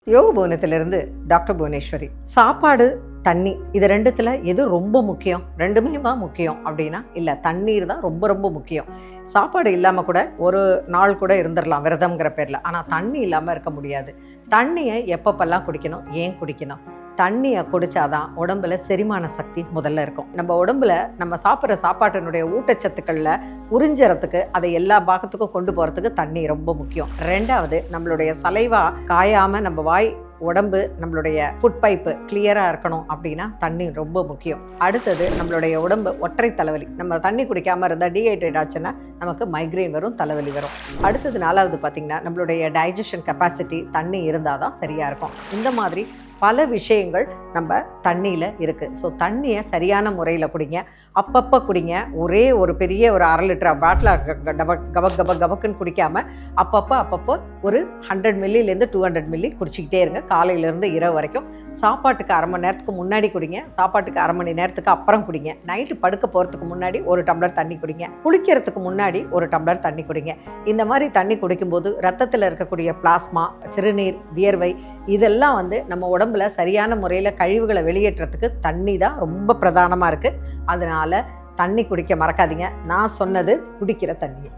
யோக புவனத்திலிருந்து டாக்டர் புவனேஸ்வரி. சாப்பாடு, தண்ணி, இது ரெண்டுத்துல எது ரொம்ப முக்கியம்? ரெண்டுமே தான் முக்கியம் அப்படின்னா இல்லை, தண்ணீர் தான் ரொம்ப ரொம்ப முக்கியம். சாப்பாடு இல்லாமல் கூட ஒரு நாள் கூட இருந்துடலாம் விரதம்ங்கிற பேரில், ஆனால் தண்ணி இல்லாமல் இருக்க முடியாது. தண்ணியை எப்பப்பெல்லாம் குடிக்கணும், ஏன் குடிக்கணும்? தண்ணியை குடித்தாதான் உடம்புல செரிமான சக்தி முதல்ல இருக்கும். நம்ம உடம்புல நம்ம சாப்பிட்ற சாப்பாட்டினுடைய ஊட்டச்சத்துக்களில் உறிஞ்சறதுக்கு, அதை எல்லா பாகத்துக்கும் கொண்டு போகிறதுக்கு தண்ணி ரொம்ப முக்கியம். ரெண்டாவது, நம்மளுடைய சலைவா காயாமல் நம்ம வாய் உடம்பு நம்மளுடைய ஃபுட் பைப்பு கிளியராக இருக்கணும் அப்படின்னா தண்ணி ரொம்ப முக்கியம். அடுத்தது, நம்மளுடைய உடம்பு ஒற்றை தலைவலி, நம்ம தண்ணி குடிக்காமல் இருந்தால் டீஹைட்ரேட் ஆச்சுன்னா நமக்கு மைக்ரெயின் வரும், தலைவலி வரும். அடுத்தது, நாலாவது பார்த்திங்கன்னா நம்மளுடைய டைஜஷன் கெப்பாசிட்டி தண்ணி இருந்தால் தான் சரியாக இருக்கும். இந்த மாதிரி பல விஷயங்கள் நம்ம தண்ணியில் இருக்குது. ஸோ தண்ணியை சரியான முறையில் குடிங்க, அப்பப்போ குடிங்க. ஒரே ஒரு பெரிய ஒரு 1/2 லிட்டர் பாட்டில் கபக்குன்னு குடிக்காமல் அப்பப்போ ஒரு 100 மில்லிலேருந்து 200 மில்லி குடிச்சிக்கிட்டே இருங்க, காலையிலேருந்து இரவு வரைக்கும். சாப்பாட்டுக்கு 1/2 மணி நேரத்துக்கு முன்னாடி குடிங்க, சாப்பாட்டுக்கு 1/2 மணி நேரத்துக்கு அப்புறம் குடிங்க. நைட்டு படுக்க போகிறதுக்கு முன்னாடி 1 டம்ளர் தண்ணி குடிங்க, குளிக்கிறதுக்கு முன்னாடி 1 டம்ளர் தண்ணி குடிங்க. இந்த மாதிரி தண்ணி குடிக்கும்போது ரத்தத்தில் இருக்கக்கூடிய பிளாஸ்மா, சிறுநீர், வியர்வை இதெல்லாம் நம்ம உடம்புல சரியான முறையில் கழிவுகளை வெளியேற்றத்துக்கு தண்ணி தான் ரொம்ப பிரதானமாக இருக்குது. அதனால் தண்ணி குடிக்க மறக்காதீங்க. நான் சொன்னது குடிக்கிற தண்ணியை.